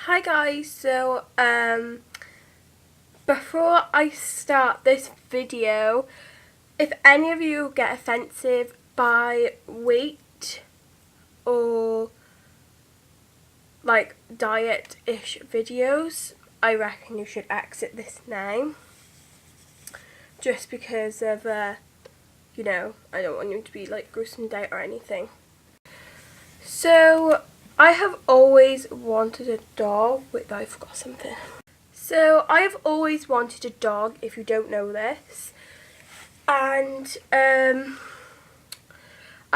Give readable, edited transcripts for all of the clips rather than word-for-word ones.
Hi guys, before I start this video, if any of you get offensive by weight or like diet-ish videos, I reckon you should exit this now. Just because of, I don't want you to be like gruesome diet or anything. So, I have always wanted a dog. Wait, I forgot something. So, I have always wanted a dog, if you don't know this. And, I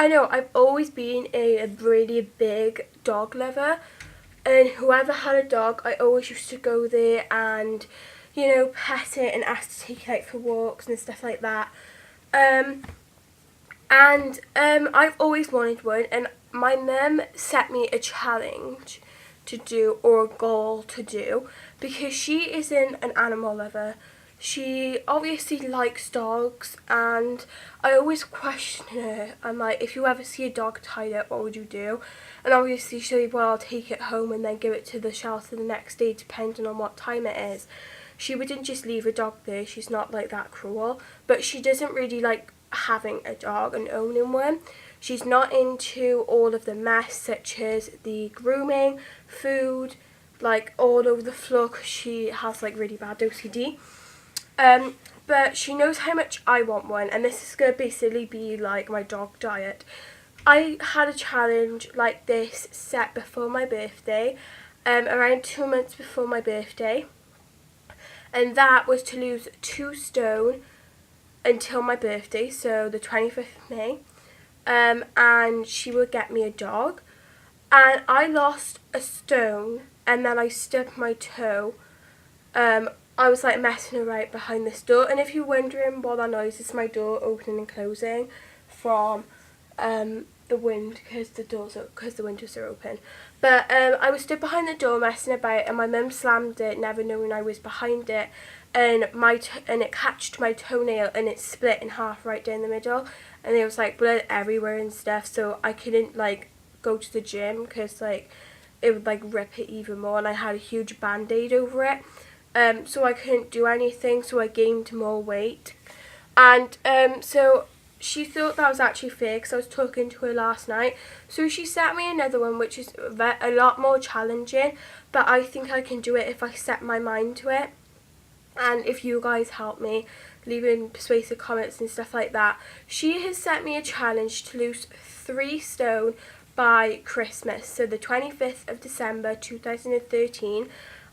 know, I've always been a really big dog lover. And whoever had a dog, I always used to go there and, pet it and ask to take it out for walks and stuff like that. I've always wanted one, and my mum set me a challenge to do, or a goal to do, because she isn't an animal lover. She obviously likes dogs, and I always question her. I'm like, if you ever see a dog tied up, what would you do? And obviously she'll say, well, I'll take it home and then give it to the shelter the next day, depending on what time it is. She wouldn't just leave a dog there. She's not like that cruel, but she doesn't really like having a dog and owning one. She's not into all of the mess, such as the grooming, food, like all over the floor, because she has like really bad OCD. But she knows how much I want one, and this is going to basically be like my dog diet. I had a challenge like this set before my birthday, around 2 months before my birthday, and that was to lose 2 stone until my birthday, so the 25th of May, and she would get me a dog. And I lost a stone, and then I stubbed my toe. I was like messing around behind this door, and if you're wondering what that noise is, my door opening and closing from the wind, because the windows are open. But I was stood behind the door messing about, and my mum slammed it, never knowing I was behind it, and it catched my toenail, and it split in half right down the middle, and there was like blood everywhere and stuff. So I couldn't like go to the gym because like it would like rip it even more, and I had a huge band-aid over it. So I couldn't do anything, so I gained more weight. And so she thought that was actually fair, because I was talking to her last night. So she set me another one, which is a lot more challenging, but I think I can do it if I set my mind to it. And if you guys help me, leaving persuasive comments and stuff like that. She has set me a challenge to lose 3 stone by Christmas. So the 25th of December 2013.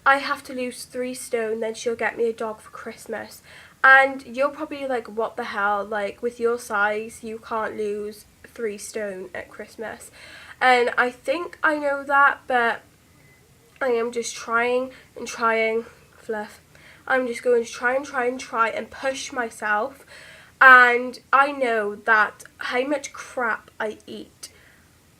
I have to lose 3 stone, then she'll get me a dog for Christmas. And you're probably like, what the hell, like with your size you can't lose 3 stone at Christmas. And I think I know that, but I am just trying and trying, fluff. I'm just going to try and push myself. And I know that how much crap I eat,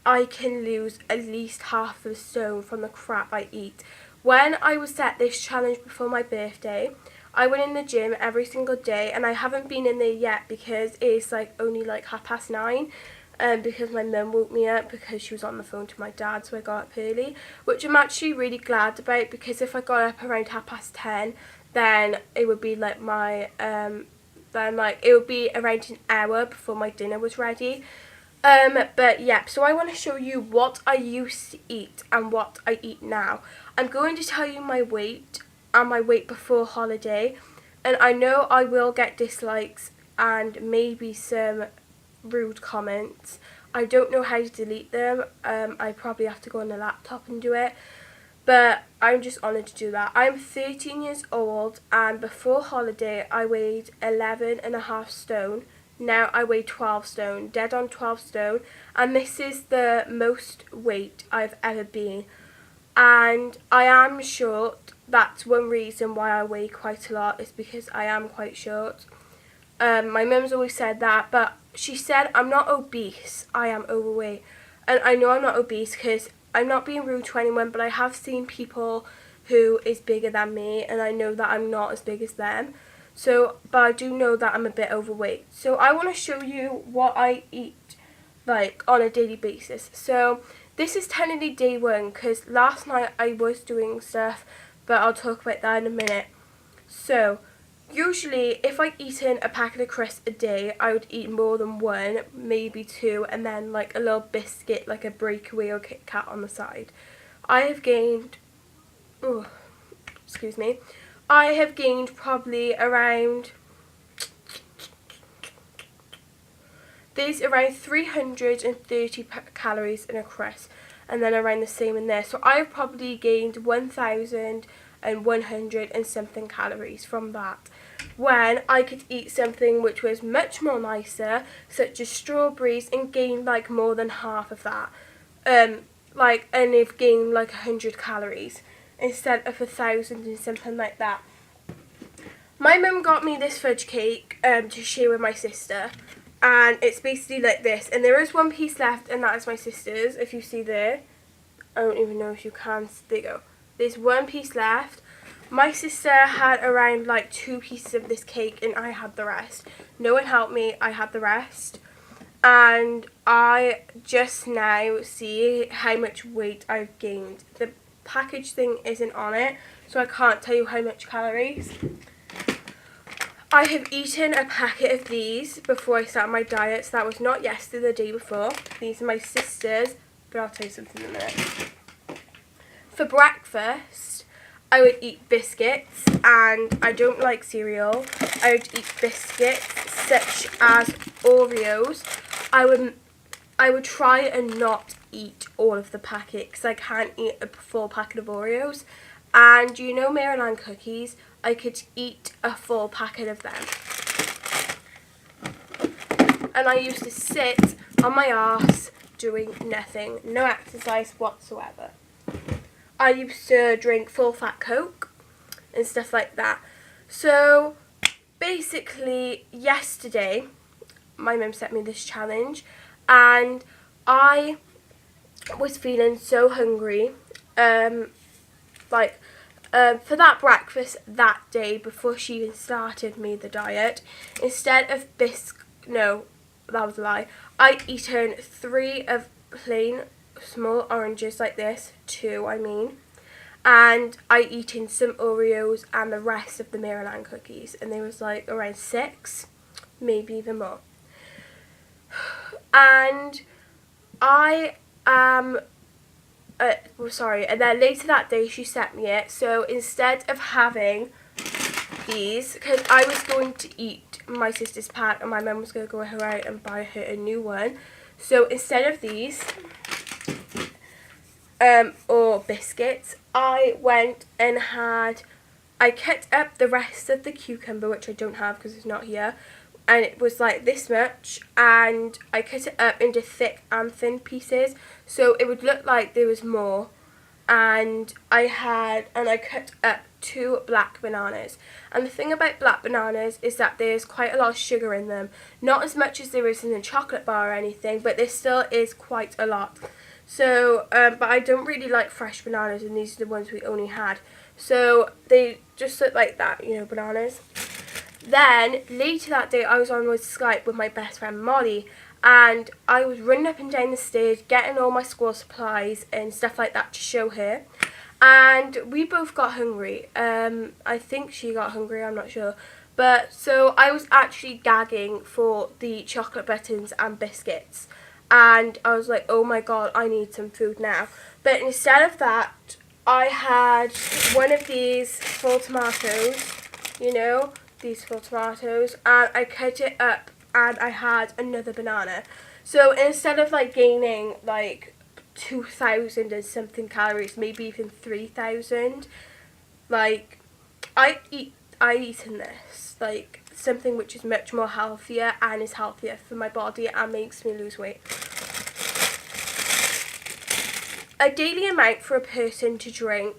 I can lose at least half of a stone from the crap I eat. When I was set this challenge before my birthday, I went in the gym every single day, and I haven't been in there yet because it's like only like 9:30, because my mum woke me up because she was on the phone to my dad, so I got up early, which I'm actually really glad about, because if I got up around 10:30, then it would be like it would be around an hour before my dinner was ready. But yeah, so I want to show you what I used to eat and what I eat now. I'm going to tell you my weight and my weight before holiday, and I know I will get dislikes and maybe some rude comments. I don't know how to delete them. I probably have to go on the laptop and do it, but I'm just honoured to do that. I'm 13 years old, and before holiday I weighed 11.5 stone. Now I weigh 12 stone, dead on 12 stone, and this is the most weight I've ever been. And I am short. That's one reason why I weigh quite a lot, is because I am quite short. My mum's always said that, but she said I'm not obese, I am overweight. And I know I'm not obese because I'm not being rude to anyone, but I have seen people who is bigger than me, and I know that I'm not as big as them. So, but I do know that I'm a bit overweight. So I want to show you what I eat like on a daily basis. So this is technically day 1 because last night I was doing stuff, but I'll talk about that in a minute. So usually if I eaten a packet of crisps a day, I would eat more than 1, maybe 2, and then like a little biscuit, like a breakaway or Kit Kat on the side. I have gained, I have gained probably around, there's around 330 calories in a crisp, and then around the same in there. So I've probably gained 1,100 and something calories from that, when I could eat something which was much more nicer, such as strawberries, and gain like more than half of that. And they've gained like 100 calories instead of 1,000 and something like that. My mum got me this fudge cake to share with my sister, and it's basically like this, and there is 1 piece left, and that is my sister's. If you see there, I don't even know if you can, there you go, there's 1 piece left. My sister had around like 2 pieces of this cake, and I had the rest. No one helped me, I had the rest. And I just now see how much weight I've gained. The package thing isn't on it, so I can't tell you how much calories. I have eaten a packet of these before I started my diet, so that was not yesterday, the day before. These are my sister's, but I'll tell you something in a minute. For breakfast, I would eat biscuits, and I don't like cereal. I would eat biscuits such as Oreos. I would try and not eat all of the packet because I can't eat a full packet of Oreos. And you know Maryland cookies, I could eat a full packet of them. And I used to sit on my arse doing nothing, no exercise whatsoever. I used to drink full fat Coke and stuff like that. So basically yesterday my mum set me this challenge, and I was feeling so hungry for that breakfast that day before she even started me the diet. Instead of no, that was a lie, I'd eaten 3 of plain small oranges like this, 2 I mean, and I eaten some Oreos and the rest of the Maryland cookies, and there was like around 6, maybe even more. And I am and then later that day she sent me it. So instead of having these, because I was going to eat my sister's pack and my mum was going to go out and buy her a new one, so instead of these or biscuits, I went and I cut up the rest of the cucumber, which I don't have because it's not here, and it was like this much, and I cut it up into thick and thin pieces so it would look like there was more. And I cut up 2 black bananas, and the thing about black bananas is that there's quite a lot of sugar in them, not as much as there is in a chocolate bar or anything, but there still is quite a lot. So but I don't really like fresh bananas, and these are the ones we only had, so they just look like that, you know, bananas. Then later that day I was on with Skype with my best friend Molly, and I was running up and down the stairs getting all my school supplies and stuff like that to show her, and we both got hungry. I think she got hungry, I'm not sure, but so I was actually gagging for the chocolate buttons and biscuits, and I was like, oh my god, I need some food now. But instead of that, I had one of these full tomatoes, you know, these full tomatoes, and I cut it up, and I had another banana. So instead of like gaining like 2,000 and something calories, maybe even 3,000, like I eaten this, like something which is much more healthier and is healthier for my body and makes me lose weight. A daily amount for a person to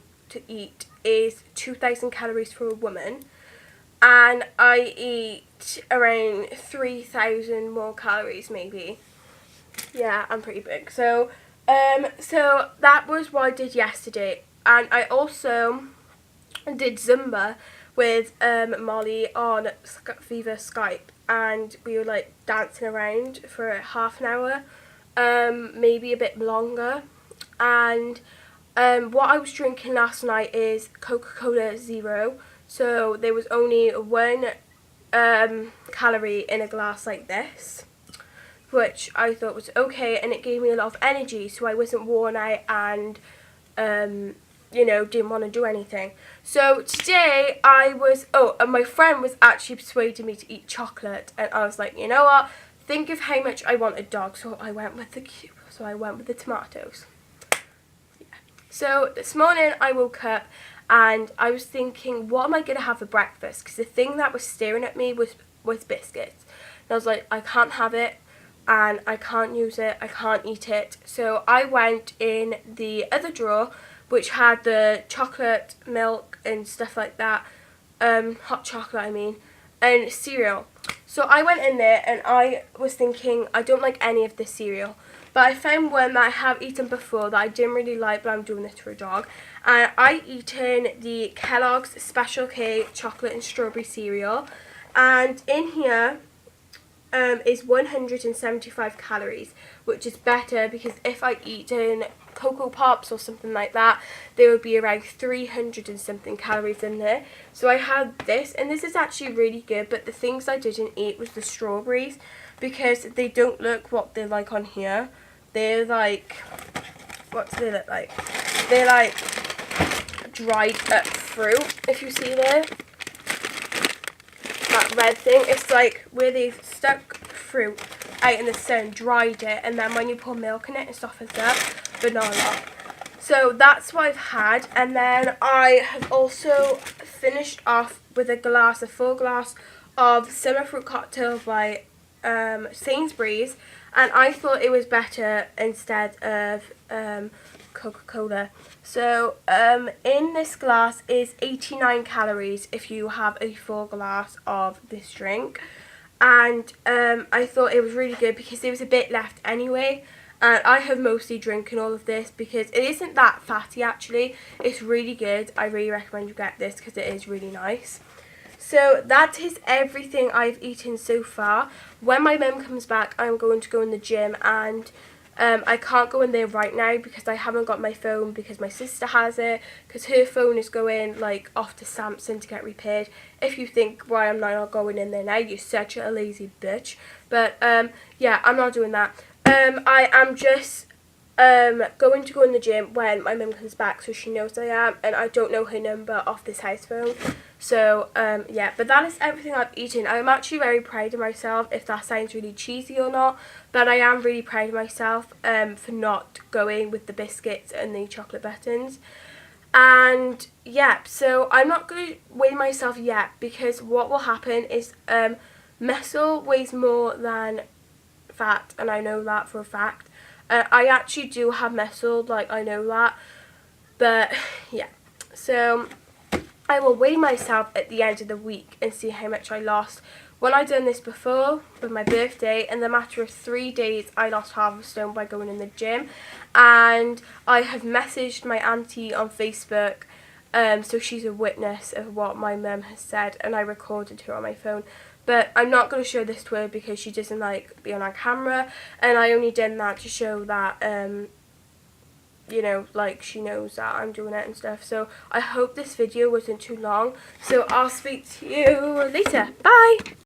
eat is 2,000 calories for a woman, and I eat around 3,000 more calories maybe. Yeah, I'm pretty big. So that was what I did yesterday, and I also did Zumba with Molly on Viva Skype, and we were like dancing around for half an hour, maybe a bit longer. And what I was drinking last night is Coca-Cola Zero. So there was only 1 calorie in a glass like this, which I thought was okay, and it gave me a lot of energy, so I wasn't worn out and you know, didn't want to do anything. So today and my friend was actually persuading me to eat chocolate, and I was like, you know what, think of how much I want a dog, so I went with the tomatoes. Yeah. So this morning I woke up and I was thinking, what am I going to have for breakfast? Because the thing that was staring at me was biscuits. And I was like, I can't have it, and I can't use it, I can't eat it. So I went in the other drawer, which had the chocolate, milk and stuff like that, hot chocolate I mean, and cereal. So I went in there and I was thinking, I don't like any of this cereal. But I found one that I have eaten before that I didn't really like, but I'm doing this for a dog. And I eaten the Kellogg's Special K chocolate and strawberry cereal. And in here is 175 calories, which is better because if I eaten Cocoa Pops or something like that, there would be around 300 and something calories in there. So I had this, and this is actually really good, but the things I didn't eat was the strawberries, because they don't look what they're like on here. They're like, what do they look like? They're like dried up fruit, if you see there. That red thing, it's like where they stuck fruit out in the sun, dried it, and then when you pour milk in it softens up, but not a lot. So that's what I've had, and then I have also finished off with a full glass of summer fruit cocktail by Sainsbury's, and I thought it was better instead of Coca-Cola. So in this glass is 89 calories if you have a full glass of this drink, and I thought it was really good because there was a bit left anyway, and I have mostly drinking all of this because it isn't that fatty actually. It's really good. I really recommend you get this because it is really nice. So that is everything I've eaten so far. When my mum comes back, I'm going to go in the gym, and I can't go in there right now because I haven't got my phone, because my sister has it, because her phone is going like off to Samsung to get repaired. If you think why I'm not going in there now, you're such a lazy bitch. But yeah, I'm not doing that. I am just going to go in the gym when my mum comes back, so she knows I am, and I don't know her number off this house phone. So yeah, but that is everything I've eaten. I'm actually very proud of myself, if that sounds really cheesy or not, but I am really proud of myself for not going with the biscuits and the chocolate buttons. And yeah, so I'm not going to weigh myself yet, because what will happen is muscle weighs more than fat, and I know that for a fact. I actually do have muscle, like I know that, but yeah, so I will weigh myself at the end of the week and see how much I lost. When I done this before with my birthday, in the matter of 3 days I lost half a stone by going in the gym, and I have messaged my auntie on Facebook, so she's a witness of what my mum has said, and I recorded her on my phone. But I'm not going to show this to her because she doesn't like being on camera, and I only did that to show that you know, like she knows that I'm doing it and stuff. So I hope this video wasn't too long, so I'll speak to you later. Bye.